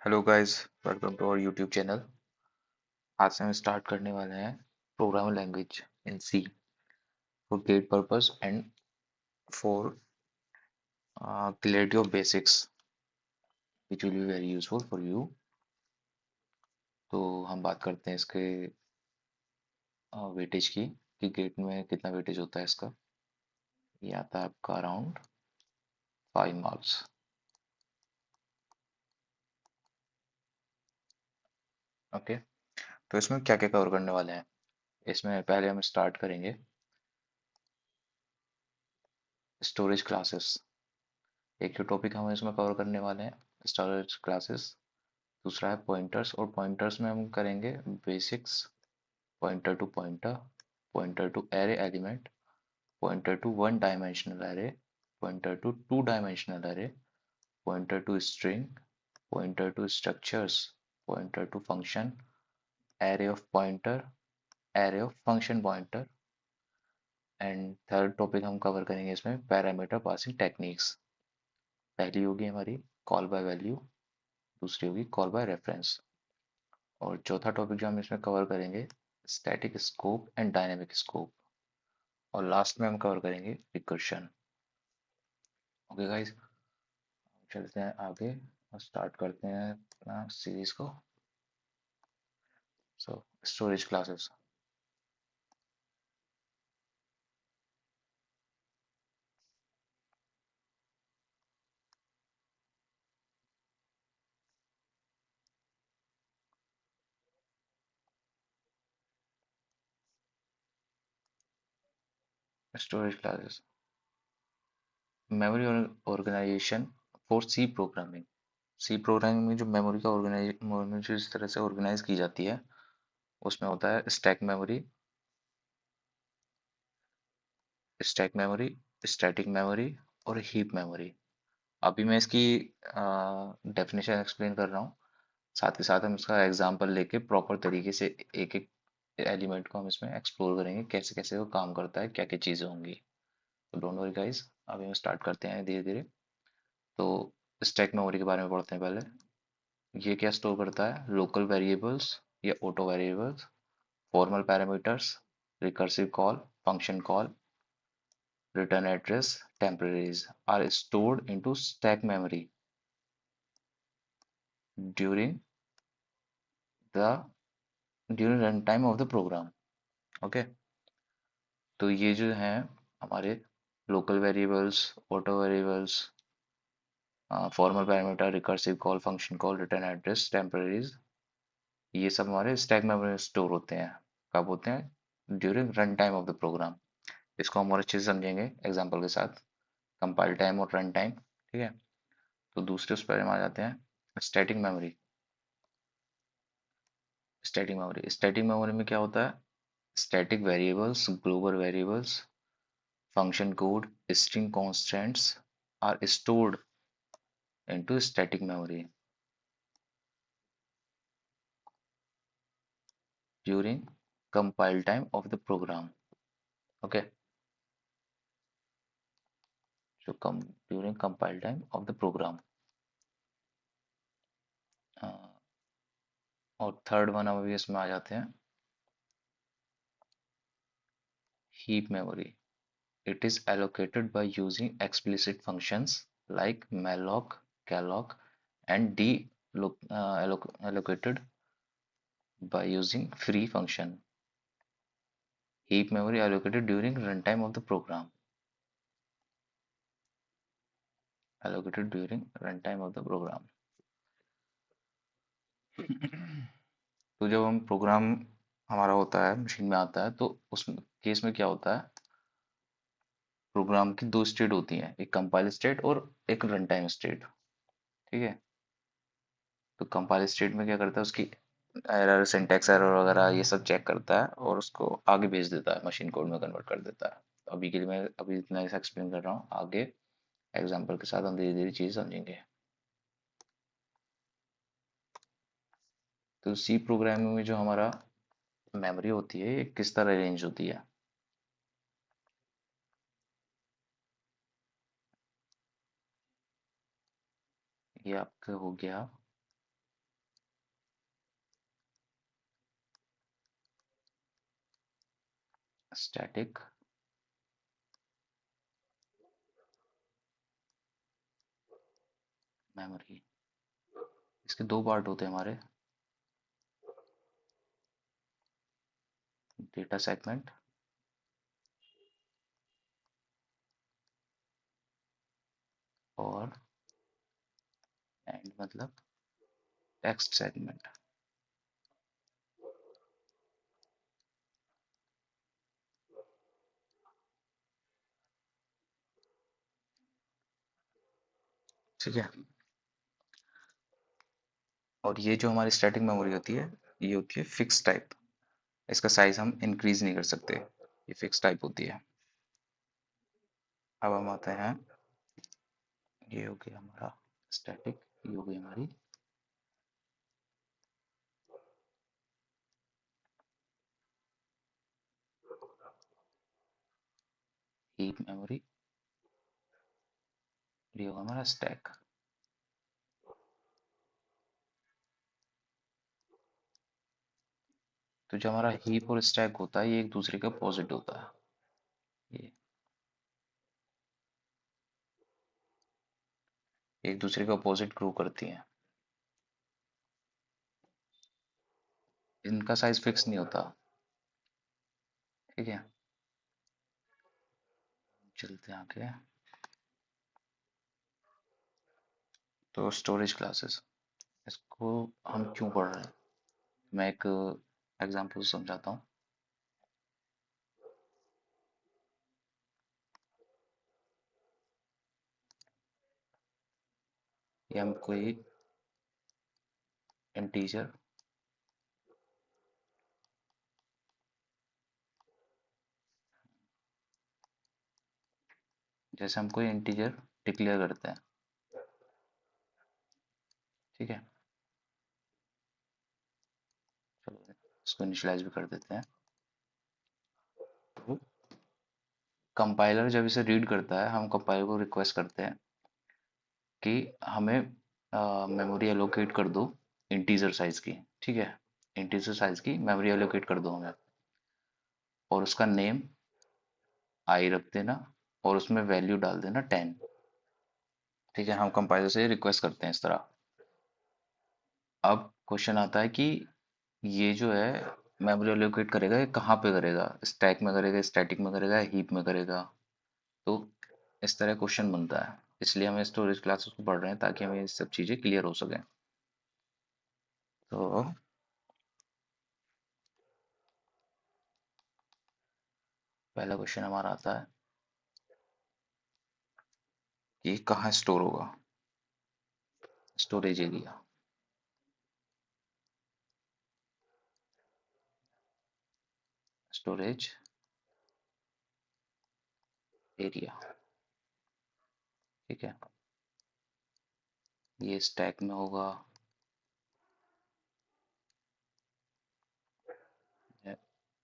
Hello guys, welcome to our YouTube channel. आज से हम स्टार्ट करने वाले हैं programming language in C for GATE purpose and for clarity of basics which will be very useful for you. तो हम बात करते हैं इसके वेटेज की कि गेट में कितना वेटेज होता है इसका। ये आता है आपका अराउंड 5 मार्क्स। ओके, तो इसमें क्या क्या कवर करने वाले हैं। इसमें पहले हम स्टार्ट करेंगे स्टोरेज क्लासेस। एक जो टॉपिक हम इसमें कवर करने वाले हैं, स्टोरेज क्लासेस। दूसरा है पॉइंटर्स, और पॉइंटर्स में हम करेंगे basics, pointer to pointer, pointer to array element, pointer to one dimensional array, pointer to two dimensional array, pointer to string, pointer to structures, pointer to function, array of pointer, array of function pointer. And third topic हम cover करेंगे इसमें parameter passing techniques. पहली होगी हमारी call by value, दूसरी होगी call by reference, और चौथा टॉपिक जो हम इसमें कवर करेंगे static scope and dynamic scope, और लास्ट में हम कवर करेंगे रिकर्शन। ओके गाइस, चलते हैं आगे और स्टार्ट करते हैं अपना सीरीज को। So storage classes. Storage classes, memory organization for C programming. C programming में जो मेमोरी का मेमोरी जो इस तरह से ऑर्गेनाइज की जाती है, उसमें होता है stack memory, stack memory, static memory और हीप मेमोरी। अभी मैं इसकी डेफिनेशन एक्सप्लेन कर रहा हूँ, साथ ही साथ हम इसका एग्जांपल लेके प्रॉपर तरीके से एक एक एलिमेंट को हम इसमें एक्सप्लोर करेंगे, कैसे कैसे वो काम करता है, क्या क्या चीज़ें होंगी। तो डोंट वरी गाइस, अभी हम स्टार्ट करते हैं धीरे धीरे। तो स्टैक मेमोरी के बारे में पढ़ते हैं पहले। ये क्या स्टोर करता है, लोकल वेरिएबल्स या auto variables, formal parameters, recursive call, function call, return address, temporaries are stored into stack memory during the during runtime of the program. Okay, तो ये जो है हमारे local variables, auto variables, formal parameter, recursive call, function call, return address, temporaries, ये सब हमारे stack memory में store होते हैं। कब होते हैं, during run time of the program. इसको हम और अच्छे से समझेंगे एग्जाम्पल के साथ, कंपाइल टाइम और रन टाइम। ठीक है, तो दूसरे उस पर हम आ जाते हैं स्टैटिक मेमोरी। स्टैटिक मेमोरी में क्या होता है, static variables, global variables, function code, string constants are stored into static memory during compile time of the program. Okay, so come during compile time of the program. और third one अभी इसमें आ जाते हैं heap memory. It is allocated by using explicit functions like malloc, calloc, and allocated by using free function. Heap memory allocated during runtime of the program. Allocated during runtime of the program. तो जब हम programme हमारा होता है machine में आता है, तो उस केस में क्या होता है, प्रोग्राम की दो स्टेट होती हैं, एक कंपाइल स्टेट और एक रन टाइम स्टेट। ठीक है, तो कंपाइल स्टेट में क्या करता है, उसकी एरर, सिंटैक्स एरर वगैरह ये सब चेक करता है और उसको आगे भेज देता है, मशीन कोड में कन्वर्ट कर देता है। तो अभी के लिए मैं अभी इतना ऐसा एक्सप्लेन कर रहा हूँ, आगे एग्जाम्पल के साथ हम धीरे धीरे चीज समझेंगे। तो सी प्रोग्रामिंग में जो हमारा मेमोरी होती है, ये किस तरह अरेंज होती है। ये आपका हो गया स्टैटिक मेमोरी। इसके दो पार्ट होते हैं हमारे, डेटा सेगमेंट और एंड मतलब टेक्स्ट सेगमेंट। ठीक है। और ये जो हमारी स्टैटिक मेमोरी होती है, ये होती है फिक्स टाइप। इसका साइज हम इंक्रीज नहीं कर सकते, ये फिक्स टाइप होती है। अब हम आते हैं, ये हो गया हमारा स्टैटिक, ये हो गई हमारी हीप मेमोरी, ये होगा हमारा स्टैक। तो जो हमारा हीप और स्टैक होता है, ये एक दूसरे का अपोजिट होता है। ये एक दूसरे का अपोजिट ग्रो करती हैं। इनका साइज फिक्स नहीं होता। ठीक है, चलते हैं आगे। तो स्टोरेज क्लासेस, इसको हम क्यों पढ़ रहे हैं, मैं एक एग्जांपल समझाता हूँ। ये हम कोई इंटीजर, जैसे हम कोई इंटीजर डिक्लेयर करते हैं। ठीक है, चलो इसको इनिशियलाइज भी कर देते हैं। तो कंपाइलर जब इसे रीड करता है, हम कंपाइलर को रिक्वेस्ट करते हैं कि हमें मेमोरी एलोकेट कर दो इंटीजर साइज की। ठीक है, इंटीजर साइज की मेमोरी एलोकेट कर दो हमें, और उसका नेम आई रख देना, और उसमें वैल्यू डाल देना 10। ठीक है, हम कंपाइलर से रिक्वेस्ट करते हैं इस तरह। अब क्वेश्चन आता है कि ये जो है मेमोरी एलोकेट करेगा, ये कहाँ पे करेगा, स्टैक में करेगा, स्टैटिक में करेगा, हीप में करेगा। तो इस तरह क्वेश्चन बनता है, इसलिए हमें स्टोरेज क्लासेस को पढ़ रहे हैं ताकि हमें ये सब चीज़ें क्लियर हो सके। तो पहला क्वेश्चन हमारा आता है कि कहाँ स्टोर होगा, स्टोरेज एरिया। स्टोरेज एरिया, ठीक है, ये स्टैक में होगा या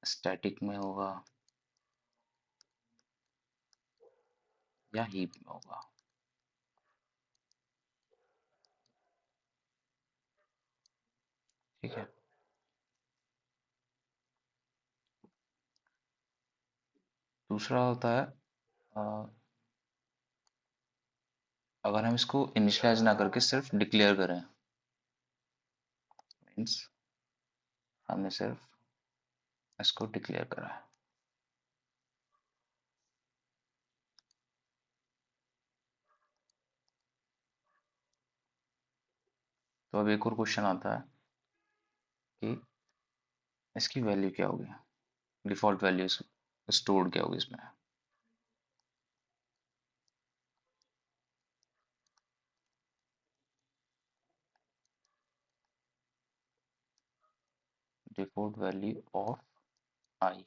स्टैटिक में होगा या हीप में होगा। ठीक है, दूसरा होता है अगर हम इसको इनिशियलाइज ना करके सिर्फ डिक्लेयर करें, मीन्स हमने सिर्फ इसको डिक्लेयर करा है। तो अब एक और क्वेश्चन आता है कि इसकी वैल्यू क्या होगी, डिफॉल्ट वैल्यू स्टोर्ड क्या होगी इसमें। डिफॉल्ट वैल्यू ऑफ आई।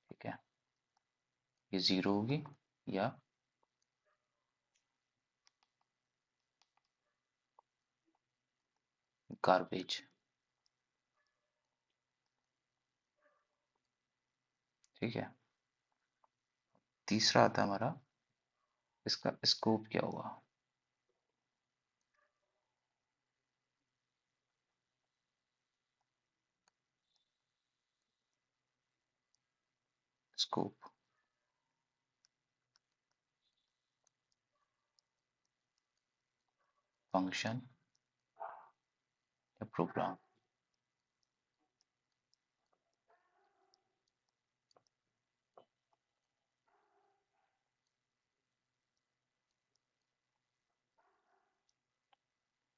ठीक है, ये जीरो होगी या गार्बेज। ठीक है, तीसरा आता है हमारा, इसका स्कोप क्या होगा। स्कोप, फंक्शन या प्रोग्राम।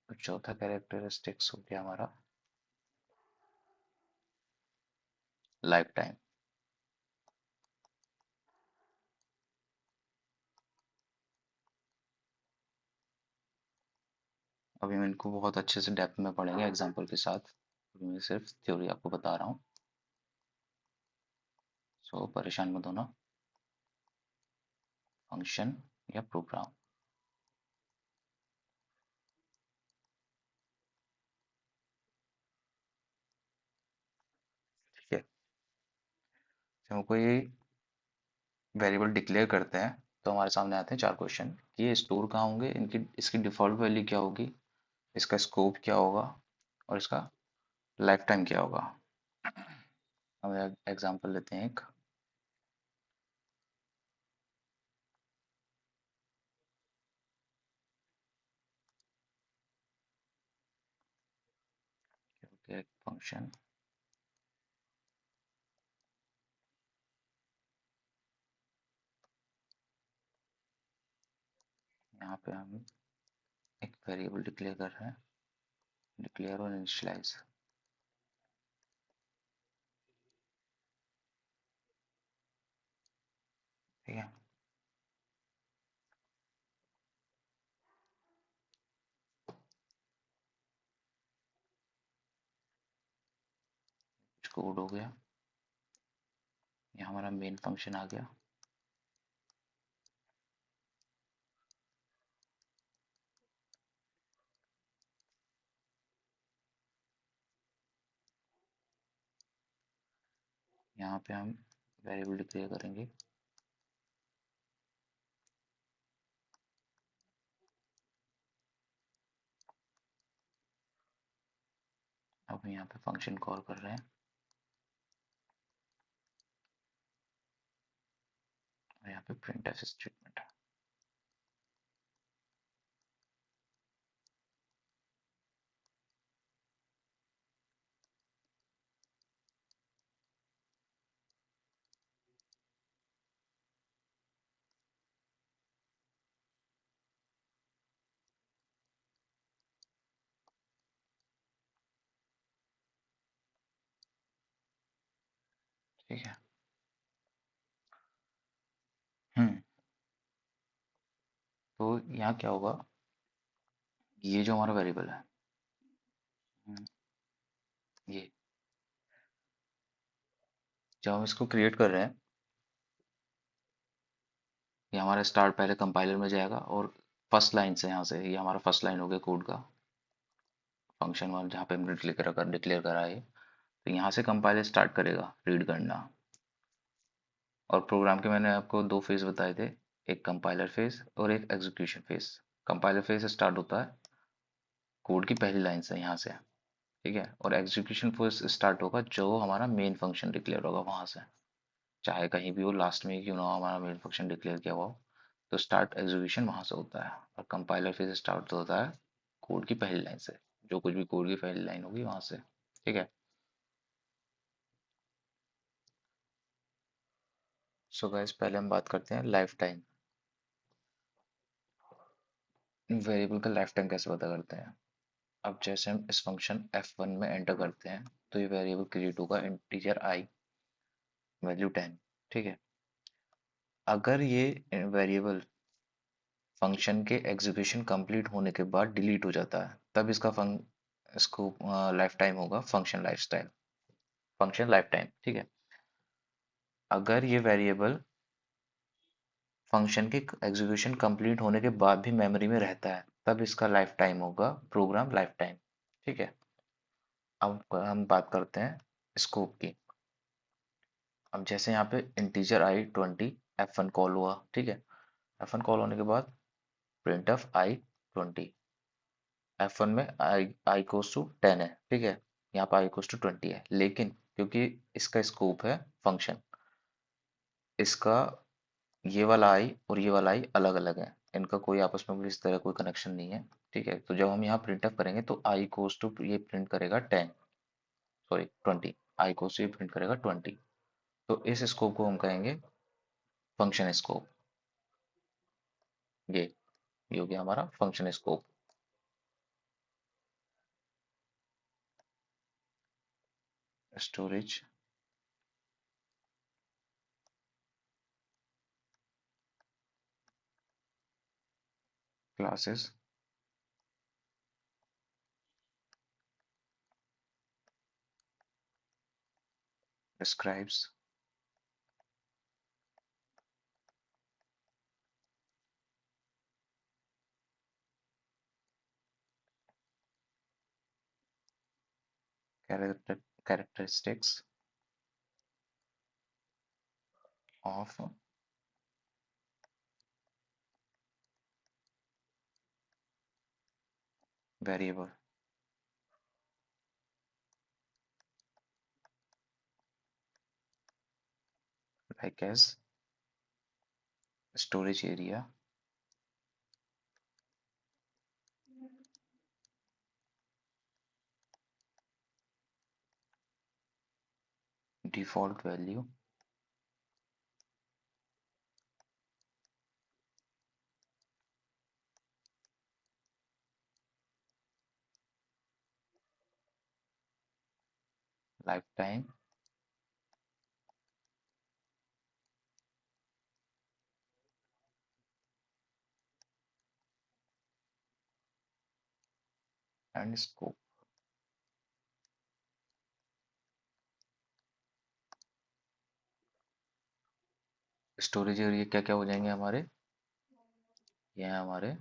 तो चौथा कैरेक्टरिस्टिक्स हो गया हमारा लाइफ टाइम। अभी हम इनको बहुत अच्छे से डेप्थ में पढ़ेंगे एग्जांपल के साथ, अभी मैं सिर्फ थ्योरी आपको बता रहा हूँ, सो परेशान मत होना। फंक्शन या प्रोग्राम। ठीक है, जब हम कोई वेरिएबल डिक्लेयर करते हैं तो हमारे सामने आते हैं चार क्वेश्चन कि ये स्टोर कहाँ होंगे, इनकी इसकी डिफॉल्ट वैल्यू क्या होगी, इसका स्कोप क्या होगा और इसका लाइफ टाइम क्या होगा। हम एग्जांपल लेते हैं एक, एक फंक्शन, यहाँ पे हम एक वेरिएबल डिक्लेयर कर रहे हैं, डिक्लेयर और इनिशियलाइज। ठीक है, कुछ कोड हो गया, ये हमारा मेन फंक्शन आ गया। यहाँ पे हम वेरिएबल डिक्लेयर करेंगे, अब हम यहाँ पे फंक्शन कॉल कर रहे हैं और यहाँ पे प्रिंटफ स्टेटमेंट है। ठीक है, हम्म, तो यहाँ क्या होगा, ये जो हमारा वेरिएबल है, हम्म, ये जब हम इसको क्रिएट कर रहे हैं, ये हमारा स्टार्ट पहले कंपाइलर में जाएगा और फर्स्ट लाइन से, यहाँ से ये हमारा फर्स्ट लाइन हो गया कोड का, फंक्शन वन जहाँ पे हमने डिक्लेयर करा है, तो यहाँ से कंपाइलर स्टार्ट करेगा रीड करना। और प्रोग्राम के मैंने आपको दो फेज बताए थे, एक कंपाइलर फेज और एक execution phase. Compiler phase start होता है कोड की पहली लाइन से, यहाँ से, ठीक है, और एग्जीक्यूशन फेज स्टार्ट होगा जो हमारा मेन फंक्शन डिक्लेयर होगा वहां से, चाहे कहीं भी हो, लास्ट में क्यों ना हो हमारा मेन फंक्शन डिक्लेयर किया हुआ हो, तो स्टार्ट एग्जीक्यूशन वहां से होता है। और कंपाइलर फेज स्टार्ट होता है कोड की पहली लाइन से, जो कुछ भी कोड की पहली लाइन होगी वहां से। ठीक है, सो गाइस पहले हम बात करते हैं लाइफ टाइम। वेरिएबल का लाइफ टाइम कैसे पता करते हैं। अब जैसे हम इस फंक्शन f1 में एंटर करते हैं तो ये वेरिएबल क्रिएट होगा इंटीजर आई, वैल्यू 10। ठीक है, अगर ये वेरिएबल फंक्शन के एग्जीक्यूशन कंप्लीट होने के बाद डिलीट हो जाता है, तब इसका इसको लाइफ टाइम होगा function life time, function life time. ठीक है, अगर ये वेरिएबल फंक्शन के एग्जीक्यूशन कंप्लीट होने के बाद भी मेमोरी में रहता है, तब इसका लाइफ टाइम होगा प्रोग्राम लाइफ टाइम। ठीक है, अब हम बात करते हैं स्कोप की। अब जैसे यहाँ पे इंटीजर आई 20, F1 कॉल हुआ, ठीक है, F1 कॉल होने के बाद प्रिंट ऑफ आई 20, F1 में आई कोस टू 10 है, ठीक है, यहाँ पे आई कोस टू 20 है, लेकिन क्योंकि इसका स्कोप है फंक्शन, इसका ये वाला आई और ये वाला आई अलग अलग है, इनका कोई आपस में भी इस तरह कोई कनेक्शन नहीं है। ठीक है, तो जब हम यहाँ प्रिंट एफ करेंगे तो आई कोस टू ये प्रिंट करेगा 10, सॉरी 20, आई कोस टू ये प्रिंट करेगा 20। तो इस स्कोप को हम कहेंगे फंक्शन स्कोप। ये हो गया हमारा function scope. Storage classes describes characteristics of variable like as storage area, default value, lifetime, and scope। Storage area क्या क्या हो जाएंगे हमारे, ये हैं हमारे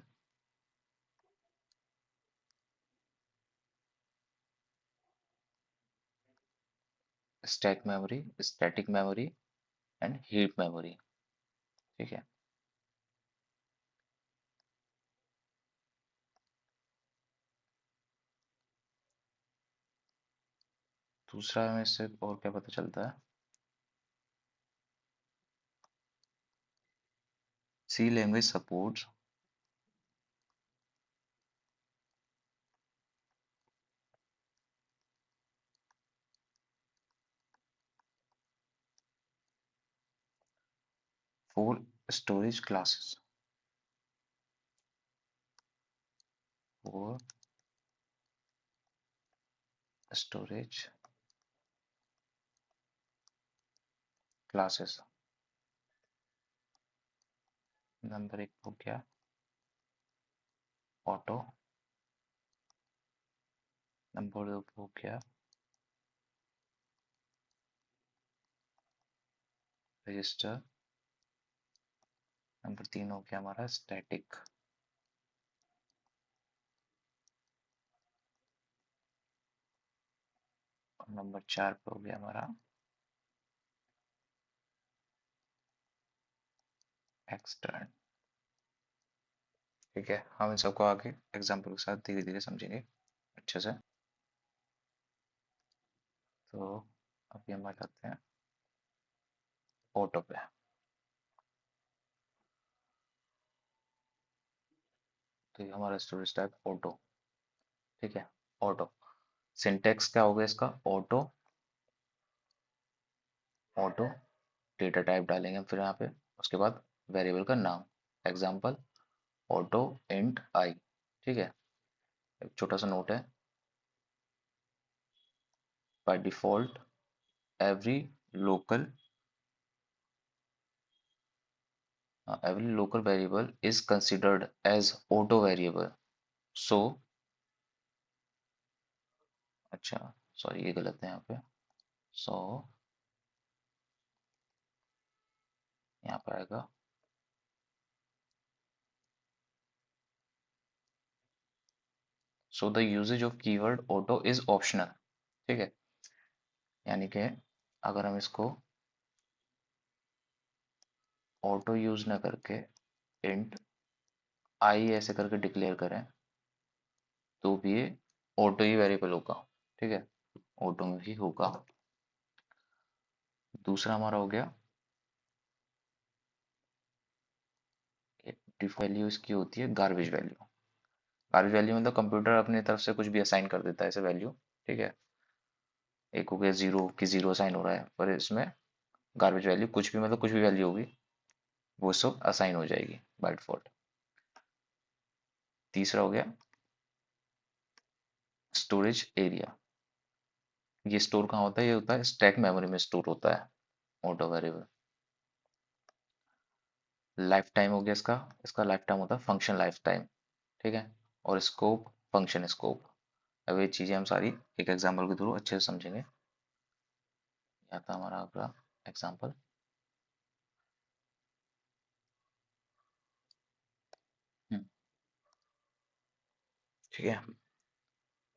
stack memory, static memory and heap memory. ठीक है, दूसरा हमें इससे और क्या पता चलता है, C language supports four storage classes, four storage classes. Number एक हो गया ऑटो, नंबर दो हो गया रजिस्टर, नंबर तीन हो गया हमारा स्टैटिक, और नंबर चार पे हो गया हमारा एक्सटर्न। ठीक है, हम इन सबको आगे एग्जाम्पल के साथ धीरे धीरे समझेंगे अच्छे से। तो अभी हम आ जाते हैं ऑटो पे। तो ये हमारा स्टोरेज टाइप ऑटो। ठीक है, ऑटो सिंटेक्स क्या होगा इसका, ऑटो, ऑटो डेटा टाइप डालेंगे हम फिर यहाँ पे, उसके बाद वेरिएबल का नाम, एग्जाम्पल ऑटो इंट आई। ठीक है, एक छोटा सा नोट है, by default every local every local variable is considered as auto variable, so अच्छा सॉरी ये गलत है यहाँ पे, so यहाँ पे आएगा so the usage of keyword auto is optional। ठीक है, यानी कि अगर हम इसको ऑटो यूज ना करके इंट आई ऐसे करके डिक्लेयर करें तो भी ये ऑटो ही वेरिएबल होगा। ठीक है, ऑटो में ही होगा। दूसरा हमारा हो गया डिफॉल्ट वैल्यू इसकी होती है गार्बेज वैल्यू। गार्बेज वैल्यू मतलब कंप्यूटर अपनी तरफ से कुछ भी असाइन कर देता है ऐसे वैल्यू। ठीक है, एक हो गया जीरो की जीरो असाइन हो रहा है, पर इसमें गार्बेज वैल्यू कुछ भी मतलब कुछ भी वैल्यू होगी वो सब असाइन हो जाएगी बाय डिफॉल्ट। तीसरा हो गया स्टोरेज एरिया। ये स्टोर कहाँ होता है? ये होता है स्टैक मेमोरी में स्टोर होता है, ऑटो वेरिएबल। लाइफ टाइम हो गया इसका। इसका लाइफ टाइम होता है फंक्शन लाइफ टाइम। ठीक है, और स्कोप फंक्शन स्कोप। अब ये चीजें हम सारी एक एग्जांपल के थ्रू अच्छे से समझेंगे। यहाँ था हमारा अगला एग्जांपल। ठीक है,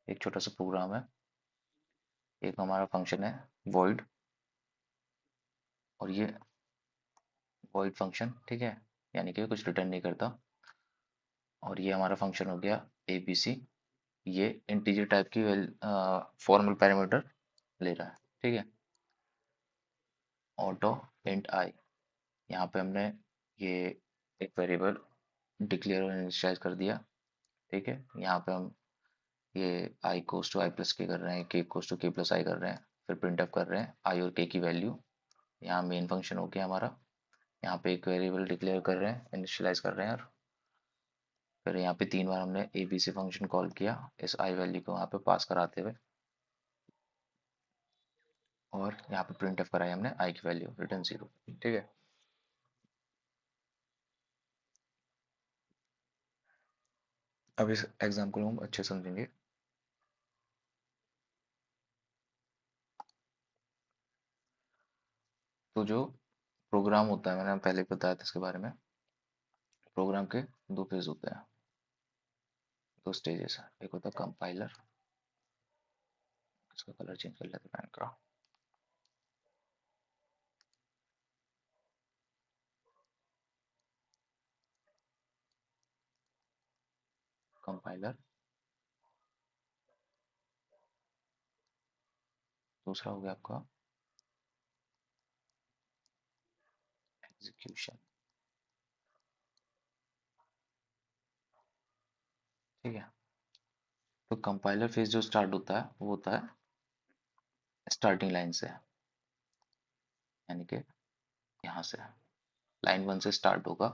एक छोटा सा प्रोग्राम है। एक हमारा फंक्शन है void, और ये void फंक्शन, ठीक है, यानी कि कुछ रिटर्न नहीं करता। और ये हमारा फंक्शन हो गया abc। ये इंटीजर टाइप की फॉर्मल पैरामीटर ले रहा है। ठीक है, ऑटो इंट आई। यहाँ पे हमने ये एक वेरिएबल डिक्लेयर और इनिशियलाइज कर दिया। ठीक है, यहाँ पे हम ये आई कोस टू आई प्लस के कर रहे हैं, के कोस टू के प्लस आई कर रहे हैं, फिर प्रिंट अप कर रहे हैं आई और के की वैल्यू। यहाँ मेन फंक्शन हो गया हमारा। यहाँ पे एक वेरिएबल डिक्लेयर कर रहे हैं, इनिशियलाइज कर रहे हैं, और फिर यहाँ पे 3 बार हमने A B C function call किया इस आई वैल्यू को वहाँ पे पास कराते हुए, और यहाँ पे प्रिंट अप कराई हमने आई की वैल्यू रिटर्न जीरो। ठीक है, अब इस एग्जाम्पल को हम अच्छे से समझेंगे। तो जो प्रोग्राम होता है, मैंने पहले ही बताया था इसके बारे में, प्रोग्राम के दो फेज होते हैं, दो स्टेजेस है। एक होता है कंपाइलर, इसका कलर चेंज कर लेते हैं पेन का। कंपाइलर। दूसरा हो गया आपका एग्जीक्यूशन। ठीक है, तो कंपाइलर फेज जो स्टार्ट होता है वो होता है स्टार्टिंग लाइन से, यानी कि यहाँ से लाइन वन से स्टार्ट होगा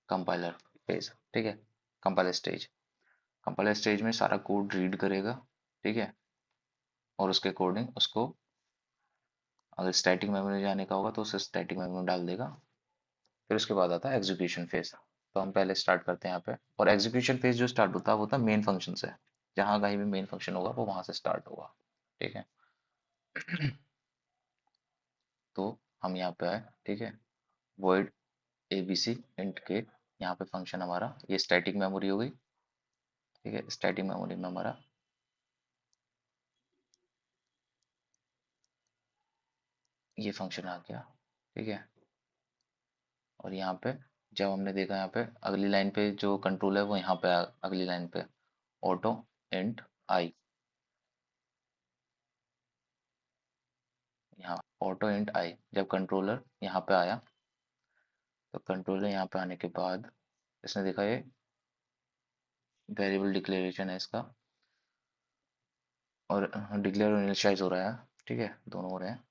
कंपाइलर फेज। ठीक है, कंपाइलर स्टेज में सारा कोड रीड करेगा। ठीक है, और उसके अकॉर्डिंग उसको, अगर स्टैटिक मेमोरी जाने का होगा तो उसे स्टैटिक मेमोरी में डाल देगा। फिर उसके बाद आता है एग्जीक्यूशन फेज। तो हम पहले स्टार्ट करते हैं यहाँ पे, और एग्जीक्यूशन फेज जो स्टार्ट होता है वो होता है मेन फंक्शन से। जहाँ कहीं भी मेन फंक्शन होगा वो वहां से स्टार्ट होगा। ठीक है, तो हम यहाँ पे आए। ठीक है, void abc int के, यहाँ पे फंक्शन हमारा ये स्टैटिक मेमोरी हो गई। ठीक है, स्टैटिक मेमोरी में हमारा ये फंक्शन आ गया। ठीक है, और यहाँ पे जब हमने देखा यहाँ पे अगली लाइन पे जो कंट्रोल है वो यहाँ पे अगली लाइन पे ऑटो इंट आई। यहाँ ऑटो इंट आई जब कंट्रोलर यहाँ पे आया, तो कंट्रोलर यहाँ पे आने के बाद इसने देखा ये वेरिएबल डिक्लेरेशन है इसका, और डिक्लेयर और इनिशियलाइज हो रहा है। ठीक है, दोनों हो रहे हैं,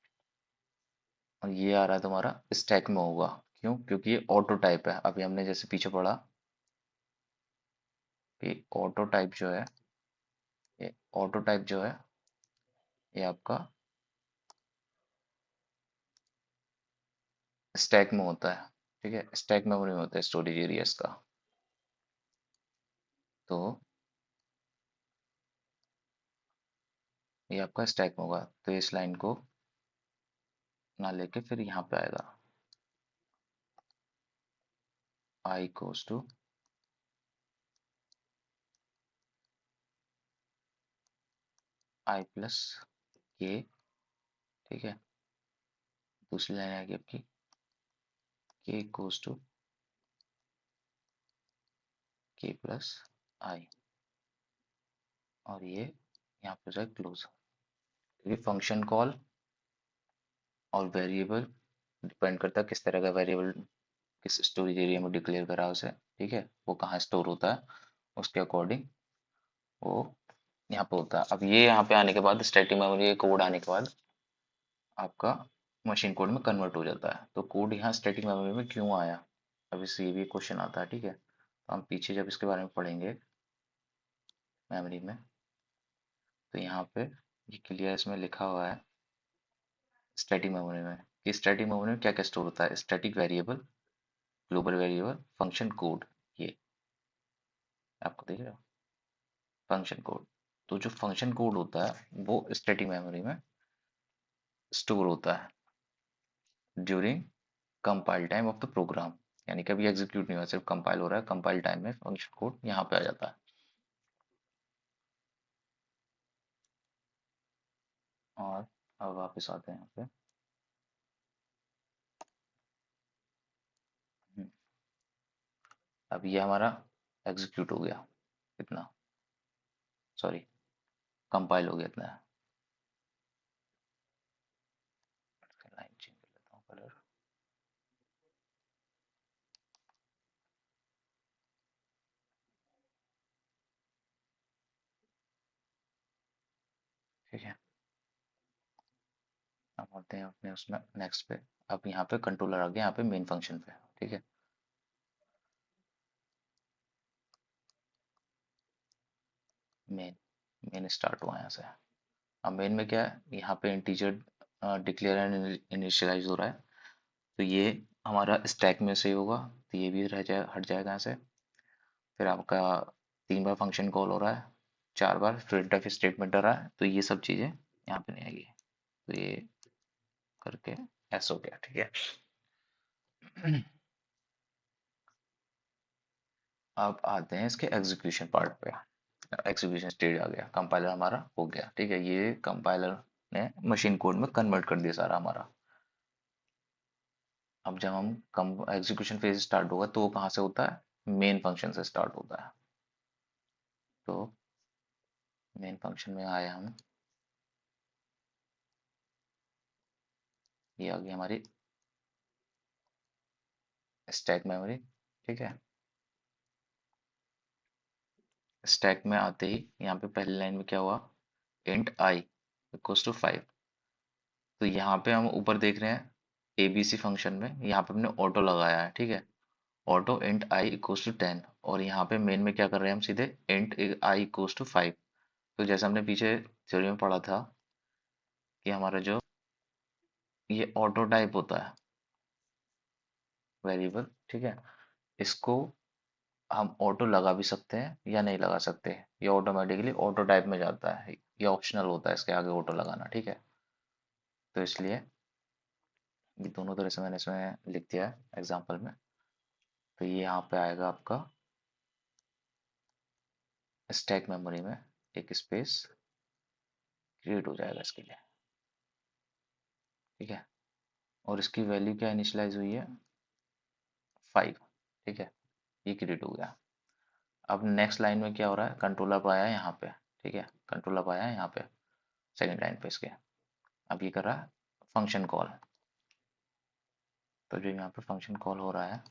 और ये आ रहा है तुम्हारा स्टैक में होगा। क्यों? क्योंकि ये ऑटो टाइप है। अभी हमने जैसे पीछे पढ़ा कि ऑटो टाइप जो है, ये ऑटो टाइप जो है ये आपका स्टैक में होता है। ठीक है, स्टैक मेमोरी में होता है स्टोरेज एरिया का। तो ये आपका स्टैक में होगा, तो इस लाइन को ना लेके फिर यहाँ पे आएगा आई इक्वल्स टू आई प्लस के। ठीक है, दूसरी लाइन आएगी आपकी के इक्वल्स टू के प्लस आई, और ये यहाँ पे जाए क्लोज। क्योंकि फंक्शन कॉल और वेरिएबल डिपेंड करता है किस तरह का वेरिएबल किस स्टोरेज एरिया में डिक्लेयर करा उसे, ठीक है, वो कहाँ स्टोर होता है, उसके अकॉर्डिंग वो यहाँ पे होता है। अब ये यहाँ पे आने के बाद स्टैटिक मेमोरी कोड आने के बाद आपका मशीन कोड में कन्वर्ट हो जाता है। तो कोड यहाँ स्टैटिक मेमोरी में क्यों आया, अब इससे ये भी क्वेश्चन आता है, ठीक है। तो हम पीछे जब इसके बारे में पढ़ेंगे मेमोरी में, तो यहाँ पे ये क्लियर इसमें लिखा हुआ है स्टैटिक मेमोरी में कि स्टैटिक मेमोरी में क्या क्या स्टोर होता है, static variable, global variable, function code, ये आपको दिख रहा है फंक्शन कोड। तो जो फंक्शन कोड होता है वो स्टैटिक मेमोरी में स्टोर होता है during compile time of the program, यानी कभी एग्जीक्यूट नहीं हुआ, सिर्फ कंपाइल हो रहा है, कंपाइल टाइम में फंक्शन कोड यहाँ पे आ जाता है। और अब वापस आते हैं यहाँ पे। हम्म, अब ये हमारा एग्जीक्यूट हो गया, कितना, सॉरी, कंपाइल हो गया इतना। लाइन चेंज कर लेता हूँ कलर। ठीक है, अब आते हैं अपने उसमें नेक्स्ट पे। अब यहाँ पे कंट्रोलर आ गया, यहाँ पे मेन फंक्शन पे, ठीक है। मेन, मेन स्टार्ट हुआ यहाँ से। अब मेन में क्या है, यहाँ पे इंटीजर डिक्लेयर एंड इनिशियलाइज हो रहा है, तो ये हमारा स्टैक में से होगा, तो ये भी रह जाए, हट जाएगा यहाँ से। फिर आपका 3 बार फंक्शन कॉल हो रहा है, 4 बार प्रिंटफ स्टेटमेंट आ रहा है, तो ये सब चीज़ें यहाँ पे नहीं आएगी। तो ये करके ऐसा हो गया, ठीक है। अब आते हैं इसके एग्जीक्यूशन पार्ट पे। एग्जीक्यूशन स्टेज आ गया, कंपाइलर हमारा हो गया, ठीक है, ये कंपाइलर ने मशीन कोड में कन्वर्ट कर दिया सारा हमारा। अब जब हम कम एग्जीक्यूशन फेज स्टार्ट होगा तो वो कहाँ से होता है, मेन फंक्शन से स्टार्ट होता है। तो मेन फंक्शन में आए हम, ये आ गई हमारी स्टैक मेमोरी, ठीक है। स्टैक में आते ही यहाँ पे पहली लाइन में क्या हुआ, इंट आई इक्वल्स टू 5। तो यहाँ पे हम ऊपर देख रहे हैं एबीसी फंक्शन में यहाँ पे हमने ऑटो लगाया है, ठीक है, auto int I equals to 10। और यहाँ पे मेन में क्या कर रहे हैं हम, सीधे इंट आई इक्वल्स टू 5। तो जैसे हमने पीछे थ्योरी में पढ़ा था कि हमारा जो ये ऑटो टाइप होता है वेरिएबल, ठीक है, इसको हम ऑटो लगा भी सकते हैं या नहीं लगा सकते, ये ऑटोमेटिकली ऑटो टाइप में जाता है, ये ऑप्शनल होता है इसके आगे ऑटो लगाना, ठीक है। तो इसलिए ये दोनों तरह से मैंने इसमें लिख दिया है एग्जाम्पल में। तो ये यहाँ पे आएगा आपका स्टैक मेमोरी में एक स्पेस क्रिएट हो जाएगा इसके लिए, ठीक है। और इसकी वैल्यू क्या इनिशियलाइज हुई है, 5, ठीक है, ये क्रिएट हो गया। अब नेक्स्ट लाइन में क्या हो रहा है, कंट्रोलर पर आया है यहाँ पे, ठीक है, कंट्रोलर पर आया है यहाँ पे सेकेंड लाइन पे इसके। अब ये कर रहा है फंक्शन कॉल। तो जो यहाँ पे फंक्शन कॉल हो रहा है,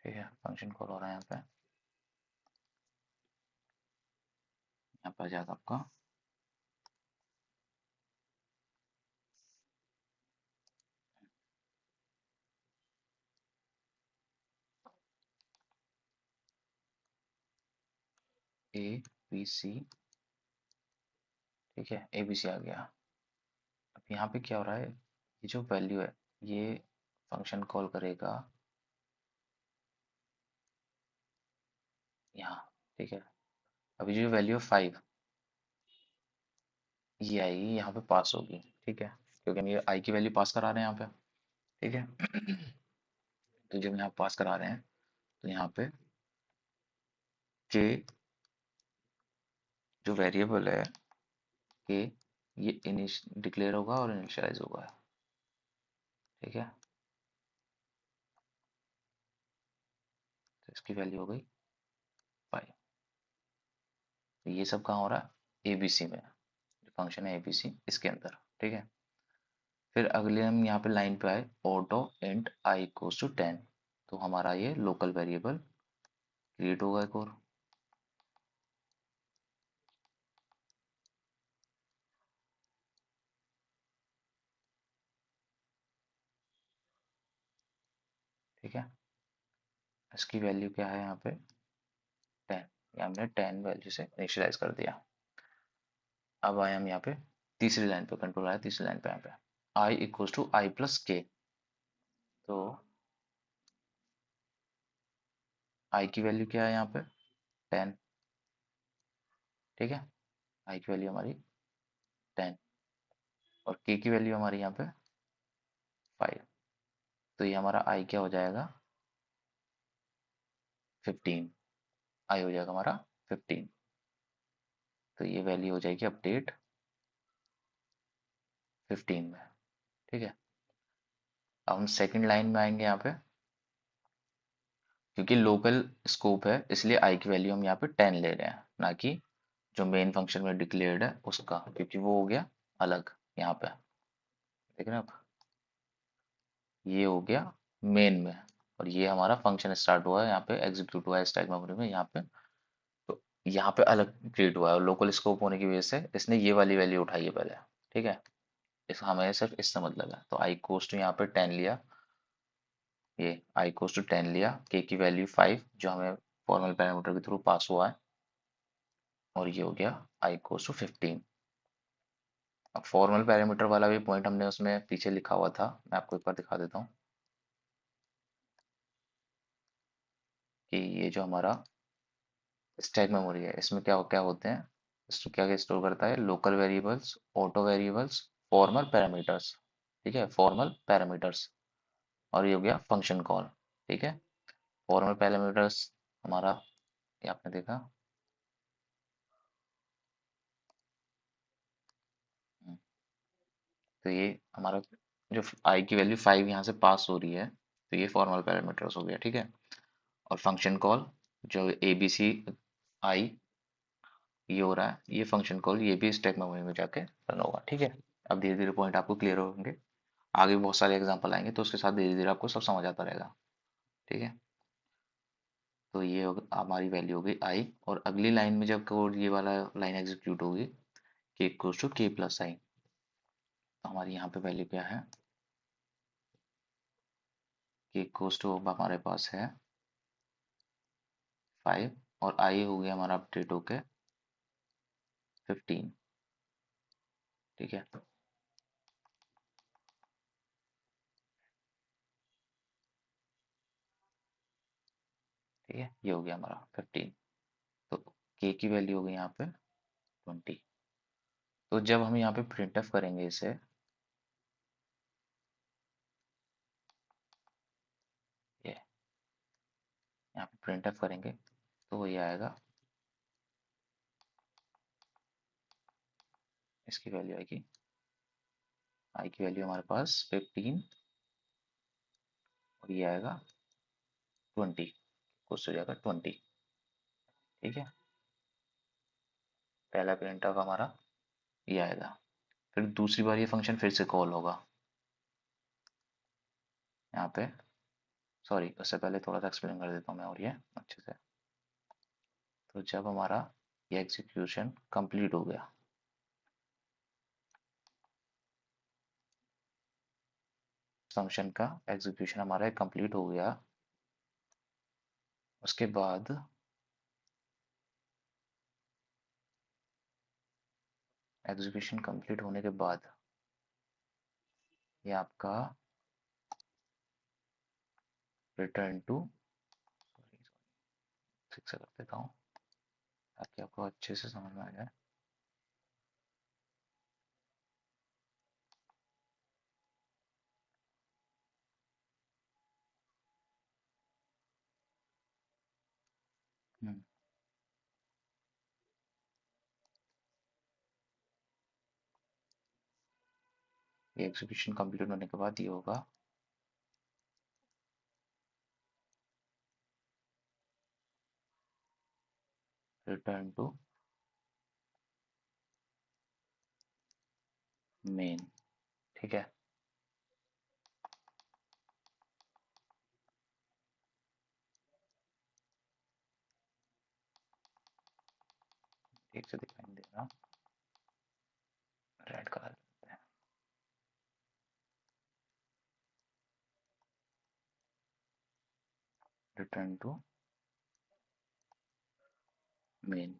ठीक है, फंक्शन कॉल हो रहा है यहाँ पर आ जाएगा आपका ए बी सी, ठीक है, ए बी सी आ गया। अब यहाँ पे क्या हो रहा है, ये जो वैल्यू है ये फंक्शन कॉल करेगा यहाँ, ठीक है। अभी जो वैल्यू 5 ये आएगी यहाँ पे पास होगी, ठीक है, क्योंकि हम ये आई की वैल्यू पास करा रहे हैं यहाँ पे, ठीक है। तो जब यहाँ पास करा रहे हैं तो यहाँ पे के जो वेरिएबल है के, ये इनिश डिक्लेयर होगा और इनिशियलाइज होगा, ठीक है। इसकी वैल्यू हो गई 5। तो ये सब कहाँ हो रहा है, ABC में, फंक्शन है ABC इसके अंदर, ठीक है। फिर अगले हम यहाँ पे लाइन पे आए, auto int I equals to 10। तो हमारा ये लोकल वेरिएबल क्रिएट होगा एक और। ठीक है, इसकी वैल्यू क्या है यहाँ पे 10, ये हमने 10 वैल्यू से इनिशियलाइज कर दिया। अब आए हम यहाँ पे तीसरी लाइन पे, कंट्रोल आया तीसरी लाइन पे, यहाँ पे आई इक्वल्स टू आई प्लस के। तो आई की वैल्यू क्या है यहाँ पे 10, ठीक है, आई की वैल्यू हमारी 10 और के की वैल्यू हमारी यहाँ पे 5। तो ये हमारा आई क्या हो जाएगा 15, आई हो जाएगा हमारा 15। तो ये वैल्यू हो जाएगी अपडेट 15 में, ठीक है। अब हम सेकंड लाइन में आएंगे यहाँ पे, क्योंकि लोकल स्कोप है इसलिए आई की वैल्यू हम यहाँ पे 10 ले रहे हैं, ना कि जो मेन फंक्शन में डिक्लेयर्ड है उसका, क्योंकि वो हो गया अलग यहाँ पे, देख रहे हैं आप, ये हो गया मेन में, और ये हमारा फंक्शन स्टार्ट हुआ है यहाँ पे, एग्जीक्यूट हुआ है स्टैक मेमोरी में यहाँ पे। तो यहाँ पे अलग क्रिएट हुआ है, और लोकल स्कोप होने की वजह से इसने ये वाली वैल्यू उठाई है पहले, ठीक है। इस हमें सिर्फ इससे मतलब है, तो आई कोस टू यहाँ पे 10 लिया, ये आई कोस टू 10 लिया, के की वैल्यू 5 जो हमें फॉर्मल पैरामीटर के थ्रू पास हुआ है, और ये हो गया आई कोस टू 15। अब फॉर्मल पैरामीटर वाला भी पॉइंट हमने उसमें पीछे लिखा हुआ था, मैं आपको एक बार दिखा देता हूँ कि ये जो हमारा स्टैक मेमोरी है इसमें क्या क्या होते हैं, इसमें क्या क्या स्टोर करता है, local variables, auto variables, formal parameters, ठीक है, फॉर्मल पैरामीटर्स, और ये हो गया फंक्शन कॉल, ठीक है। फॉर्मल पैरामीटर्स हमारा, ये आपने देखा, हम्म, तो ये हमारा जो आई की वैल्यू 5 यहाँ से पास हो रही है, तो ये फॉर्मल पैरामीटर्स हो गया, ठीक है। और फंक्शन कॉल जो ए बी सी आई ये हो रहा है, ये फंक्शन कॉल ये भी स्टैक मेमोरी में जाके रन होगा, ठीक है। अब धीरे धीरे पॉइंट आपको क्लियर होंगे, आगे भी बहुत सारे एग्जांपल आएंगे तो उसके साथ धीरे धीरे आपको सब समझ आता रहेगा, ठीक है। तो ये हमारी वैल्यू हो गई आई, और अगली लाइन में जब कोड ये वाला लाइन एग्जीक्यूट होगी, के इक्वल्स टू के प्लस आई, तो हमारी यहाँ पे वैल्यू क्या है, के इक्वल्स टू हमारे पास है 5, और आई हो गया हमारा अपडेट होके 15, ठीक है। ठीक है, ये हो गया हमारा 15। तो के की वैल्यू हो गई यहाँ पे 20। तो जब हम यहाँ पे प्रिंट एफ करेंगे इसे, ये यहाँ पे प्रिंट एफ करेंगे, तो वही आएगा, इसकी वैल्यू आएगी, आई की वैल्यू हमारे पास 15, और ये आएगा 20, कुछ हो जाएगा 20, ठीक है। पहला प्रिंट एफ हमारा ये आएगा। फिर दूसरी बार ये फंक्शन फिर से कॉल होगा यहाँ पे, सॉरी उससे पहले थोड़ा सा एक्सप्लेन कर देता हूँ मैं और ये अच्छे से। तो जब हमारा ये एग्जीक्यूशन कंप्लीट हो गया, फंक्शन का एग्जीक्यूशन हमारा कंप्लीट हो गया, उसके बाद एग्जीक्यूशन कंप्लीट होने के बाद ये आपका रिटर्न टू, ठीक से कर देता हूँ ताकि आपको अच्छे से समझ में आ जाए। हम्म, ये एग्जीक्यूशन कंप्लीट होने के बाद ये होगा रिटर्न टू मेन। ठीक है, ठीक से दिखाई नहीं दे रहा, रेड कलर देते हैं। Return to main.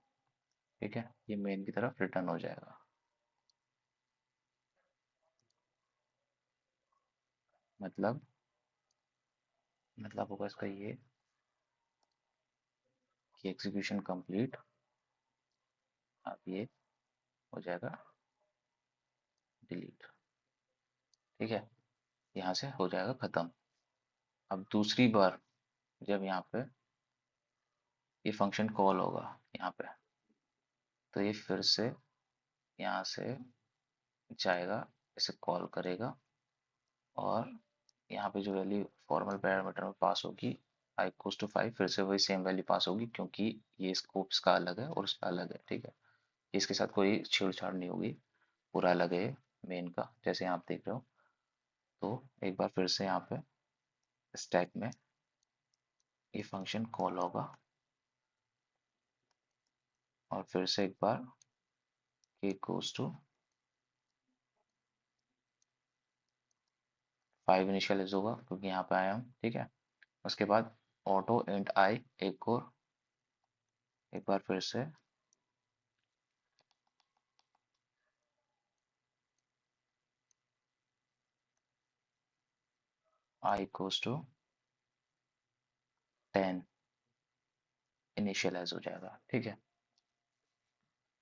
ठीक है, ये मेन की तरफ रिटर्न हो जाएगा। मतलब मतलब होगा इसका ये कि एग्जीक्यूशन कंप्लीट, अब ये हो जाएगा डिलीट। ठीक है, यहाँ से हो जाएगा खत्म। अब दूसरी बार जब यहाँ पे ये फंक्शन कॉल होगा यहाँ पे, तो ये फिर से यहाँ से जाएगा, इसे कॉल करेगा, और यहाँ पे जो वैल्यू फॉर्मल पैरामीटर में पास होगी i इक्वल्स टू 5, फिर से वही सेम वैल्यू पास होगी, क्योंकि ये स्कोप इसका अलग है और उसका अलग है। ठीक है, इसके साथ कोई छेड़छाड़ नहीं होगी, पूरा अलग है मेन का, जैसे आप देख रहे हो। तो एक बार फिर से यहाँ पे स्टैक में ये फंक्शन कॉल होगा, और फिर से एक बार k इक्वल्स टू 5 इनिशियलाइज होगा, क्योंकि यहाँ पे आया हम। ठीक है, उसके बाद ऑटो इंट आई, एक और एक बार फिर से i इक्वल्स टू 10 इनिशियलाइज हो जाएगा। ठीक है,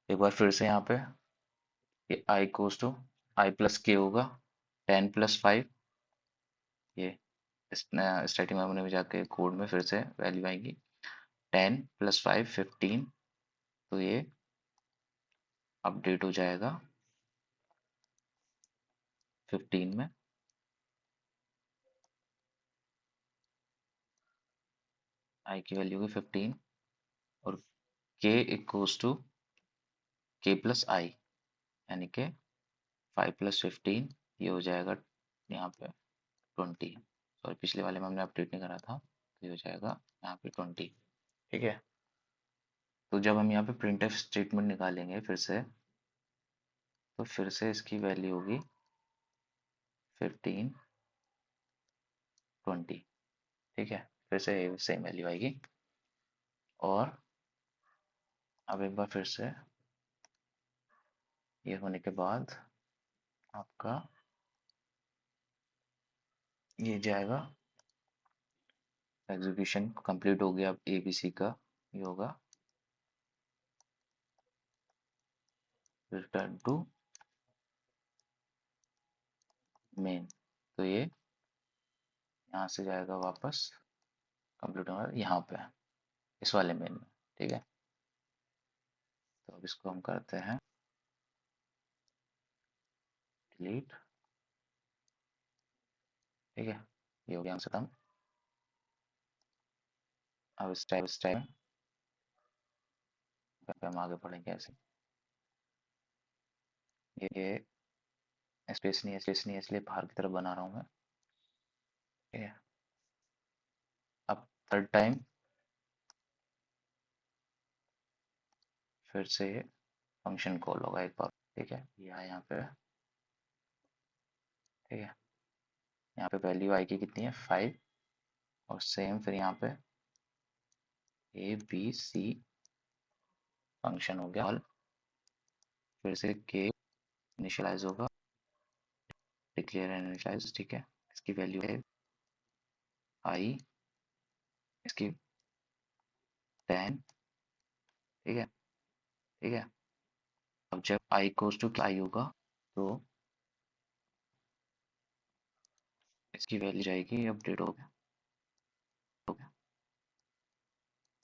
एक बार फिर से यहाँ पे ये i equals to I plus के होगा, 10 + 5, ये स्टैटिक मेमोरी में जाके कोड में फिर से वैल्यू आएगी, 10 + 5 15। तो ये अपडेट हो जाएगा 15 में, i की वैल्यू होगी 15, और k इक्वल्स टू k+i, यानी कि 5 + 15, ये हो जाएगा यहाँ पे 20। सॉरी, पिछले वाले में हमने अपडेट नहीं करा था, तो ये हो जाएगा यहाँ पे 20। ठीक है, तो जब हम यहाँ पे printf स्टेटमेंट निकालेंगे फिर से, तो फिर से इसकी वैल्यू होगी 15 20। ठीक है, फिर से सेम वैल्यू आएगी, और अब एक बार फिर से ये होने के बाद आपका ये जाएगा, एग्जीक्यूशन कंप्लीट हो गया। अब ABC का ये होगा रिटर्न टू मेन, तो ये यहाँ से जाएगा वापस, कंप्लीट होगा यहाँ पे इस वाले मेन में। ठीक है, तो अब इसको हम करते हैं डिलीट। ठीक है, ये हो गया हमसे खत्म। अब इस टाइप पे हम आगे बढ़ेंगे ऐसे। ये स्पेस नहीं है, इसलिए बाहर की तरफ बना रहा हूँ मैं। ठीक है, अब थर्ड टाइम फिर से फंक्शन कॉल होगा एक बार। ठीक है, ये आया यहाँ पे। ठीक है, यहाँ पे वैल्यू आएगी कितनी है, 5, और सेम फिर यहाँ पे ABC फंक्शन हो गया ऑल, फिर से के इनिशियलाइज होगा, डिक्लेयर एंड इनिशियलाइज। ठीक है, इसकी वैल्यू है आई, इसकी 10। ठीक है, ठीक है, अब जब आई गोज टू आई होगा, तो इसकी वैल्यू जाएगी, अपडेट हो गया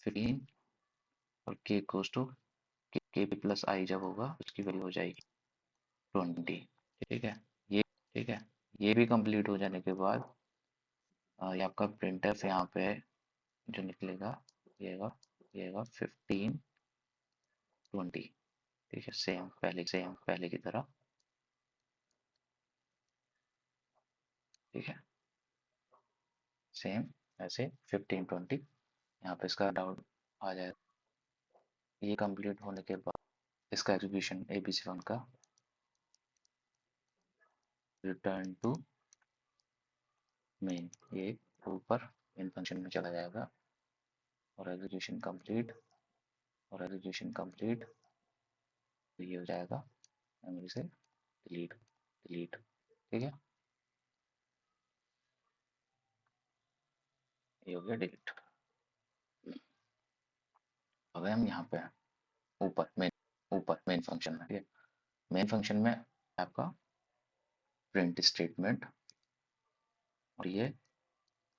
15, और के गोज टू k+i जब होगा उसकी वैल्यू हो जाएगी 20। ठीक है, ये ठीक है, ये भी कंप्लीट हो जाने के बाद ये आपका प्रिंटर से यहाँ पे जो निकलेगा, ये आएगा 15 20। ठीक है, सेम पहले की तरह। ठीक है, सेम ऐसे 15 20 यहाँ पे इसका डाउट आ जाए। ये कंप्लीट होने के बाद इसका एग्जीक्यूशन ABC1 का रिटर्न टू मेन, ये ऊपर मेन फंक्शन में चला जाएगा और एग्जीक्यूशन कंप्लीट तो ये हो जाएगा मेमोरी से डिलीट डिलीट। ठीक है, ये हो गया डिलीट। अब हम यहाँ पे हैं ऊपर मेन फंक्शन में। ठीक है, मेन फंक्शन में आपका प्रिंट स्टेटमेंट, और ये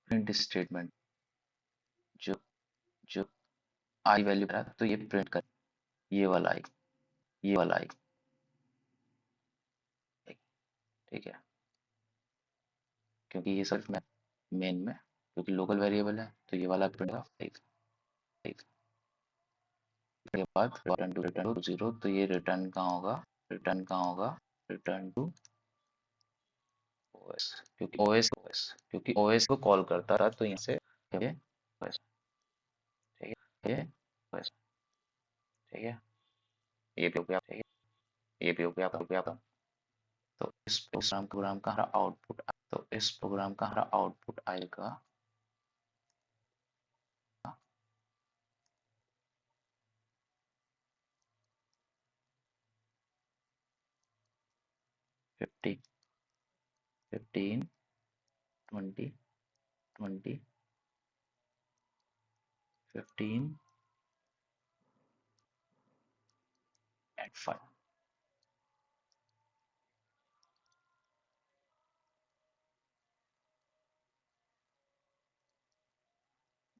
प्रिंट स्टेटमेंट जो जो आई वैल्यू रहा तो ये प्रिंट कर, ये वाला आई, ये वाला आई। ठीक है, क्योंकि ये सिर्फ मेन में, क्योंकि लोकल वेरिएबल है तो ये वाला प्रिंट होगा 5। के बाद रिटर्न टू 0, तो ये रिटर्न कहाँ होगा, रिटर्न टू ओएस, क्योंकि ओएस को कॉल करता था तो यहाँ से ये ओएस। ठीक है, ये ओएस। ठीक है, ये भी हो गया। ठीक है, ये भी हो गया। तो इस प्रोग्राम का हमारा आउटपुट आएगा 50 15 20 20 15 एंड 5।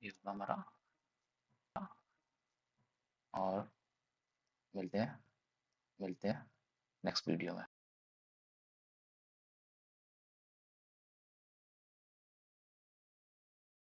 ये होगा हमारा। और मिलते हैं नेक्स्ट वीडियो में।